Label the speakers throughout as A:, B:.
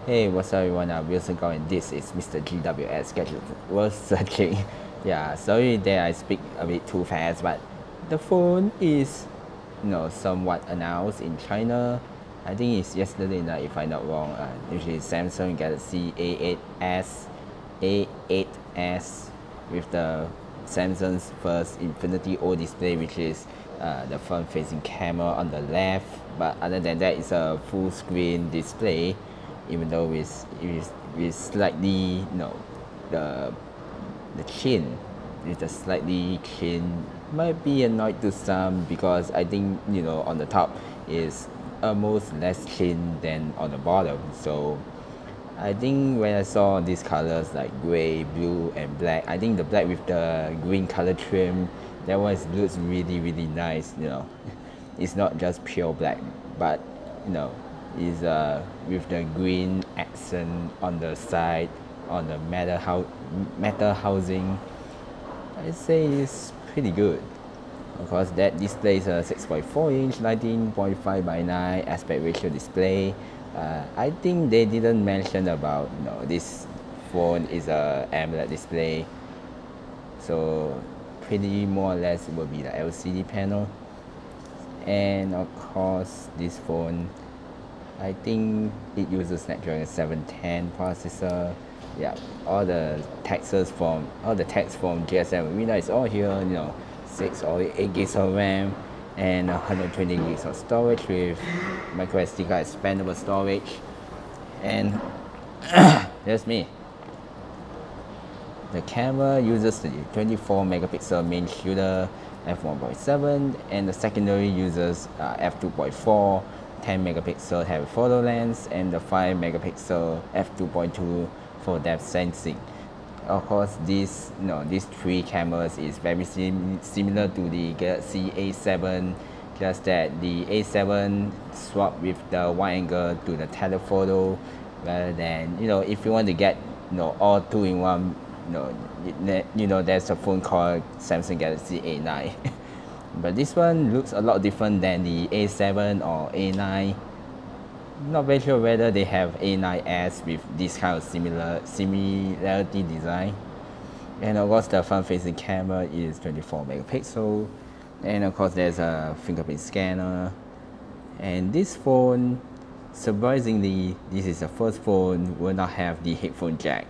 A: Hey, what's up everyone? I'm Wilson Gao and this is Mr. GWS Gadget World Searching. Yeah, sorry that I speak a bit too fast, but the phone is, somewhat announced in China. I think it's yesterday night, if I'm not wrong. Which is Samsung Galaxy A8s with the Samsung's first Infinity O display, which is the front-facing camera on the left. But other than that, it's a full-screen display, even though it's slightly, the the chin with the slightly chin might be annoyed to some because I think on the top is almost less chin than on the bottom. So I think when I saw these colors like gray, blue, and black, I think the black with the green color trim, that one looks really nice. It's not just pure black, but you know, is with the green accent on the side, on the metal housing. I say it's pretty good. Of course, that display is a 6.4-inch 19.5 by 9 aspect ratio display. I think they didn't mention about this phone is a AMOLED display, so pretty more or less it will be the LCD panel. And of course, this phone, I think it uses Snapdragon 710 processor. Yeah, all the text from GSM Arena is all here. 6 or 8 gigs of RAM and 120 gigs of storage with micro SD card expandable storage. And that's me. The camera uses the 24 megapixel main shooter f1.7 and the secondary uses f2.4, 10 megapixel heavy photo lens and the 5 megapixel f2.2 for depth sensing. Of course, these three cameras is very similar to the Galaxy A7, just that the A7 swap with the wide angle to the telephoto, rather than if you want to get all two in one. There's a phone called Samsung Galaxy A9, but this one looks a lot different than the A7 or A9. Not very sure whether they have A9s with this kind of similarity design. And of course, the front-facing camera is 24 megapixel, and of course, there's a fingerprint scanner. And this phone, surprisingly, this is the first phone will not have the headphone jack,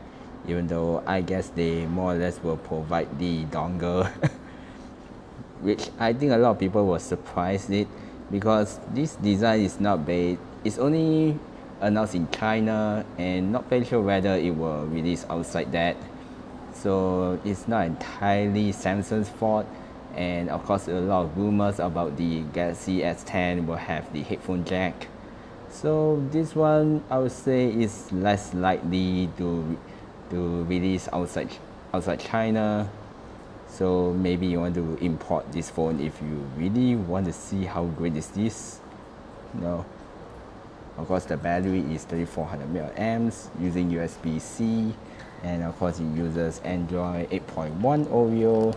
A: even though I guess they more or less will provide the dongle, which I think a lot of people were surprised it because this design is not based. It's only announced in China and not very sure whether it will release outside that. So it's not entirely Samsung's fault. And of course, a lot of rumors about the Galaxy S10 will have the headphone jack. So this one I would say is less likely to release outside China. So maybe you want to import this phone if you really want to see how great is this. Of course, the battery is 3400 milliamps using USB-C, and of course it uses Android 8.1 Oreo.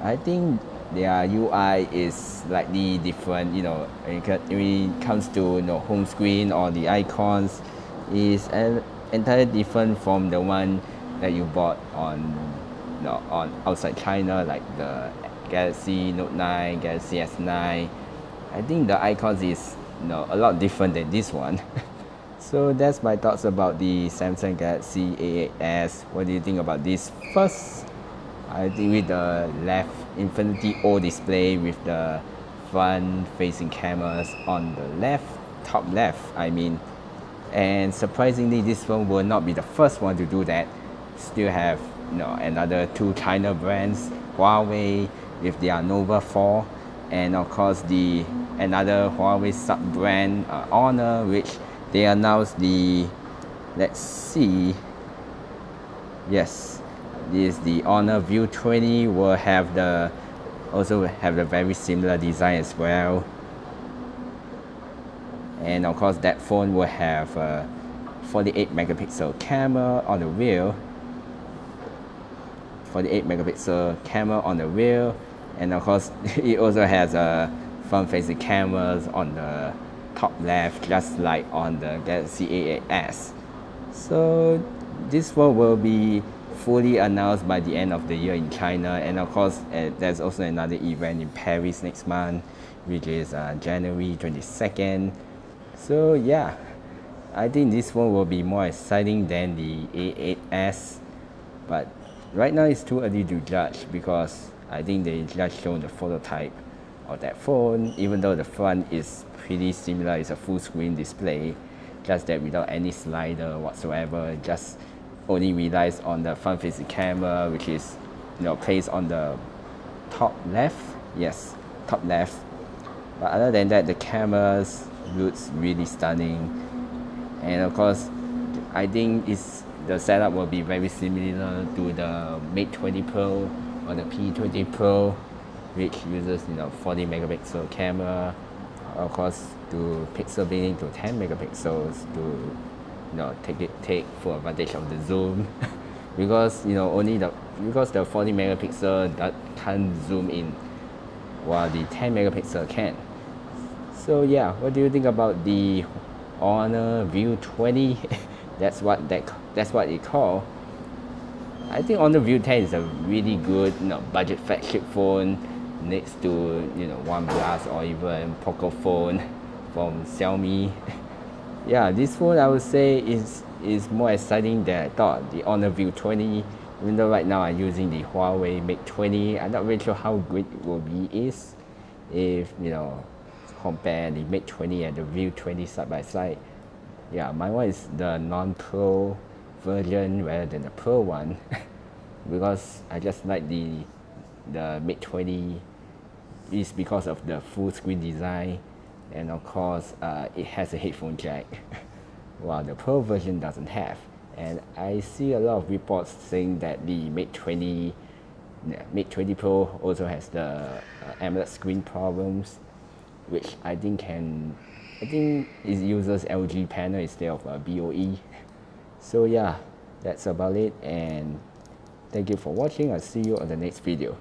A: I think their UI is slightly different. When it comes to home screen or the icons, is entirely different from the one that you bought on outside China, like the Galaxy Note 9, Galaxy S9. I think the icons is a lot different than this one. So that's my thoughts about the Samsung Galaxy A8s. What do you think about this? First, I think with the left Infinity O display with the front facing cameras on the top left I mean. And surprisingly, this phone will not be the first one to do that. Still have another two China brands, Huawei with their Nova 4, and of course the another Huawei sub brand, Honor, which they announced the, let's see, yes, this the Honor View 20 will also have the very similar design as well. And of course that phone will have a 48 megapixel camera on the rear, 48 megapixel camera on the rear, and of course it also has a front-facing cameras on the top left, just like on the Galaxy A8s. So this one will be fully announced by the end of the year in China, and of course there's also another event in Paris next month, which is January 22nd. So yeah, I think this one will be more exciting than the A8s, but right now it's too early to judge because I think they just shown the prototype of that phone, even though the front is pretty similar. It's a full screen display, just that without any slider whatsoever, just only relies on the front facing camera, which is placed on the top left. Yes, top left. But other than that, the cameras looks really stunning, and of course I think the setup will be very similar to the Mate 20 Pro or the P20 Pro, which uses 40 megapixel camera, of course to pixel binning to 10 megapixels to take full advantage of the zoom because because the 40 megapixel that can't zoom in while the 10 megapixel can. So yeah, what do you think about the Honor View 20? that's what it called. I think Honor View 10 is a really good budget flagship phone next to OnePlus or even Poco phone from Xiaomi. Yeah, this phone I would say is more exciting than I thought. The Honor View 20, even though right now I'm using the Huawei Mate 20, I'm not really sure how good it will be if compare the Mate 20 and the View 20 side by side. Yeah, my one is the non-pro version rather than the pro one because I just like the Mate 20 is because of the full screen design, and of course it has a headphone jack while the pro version doesn't have. And I see a lot of reports saying that the Mate 20 Pro also has the AMOLED screen problems, which I think it uses LG panel instead of BOE. So yeah, that's about it, and thank you for watching. I'll see you on the next video.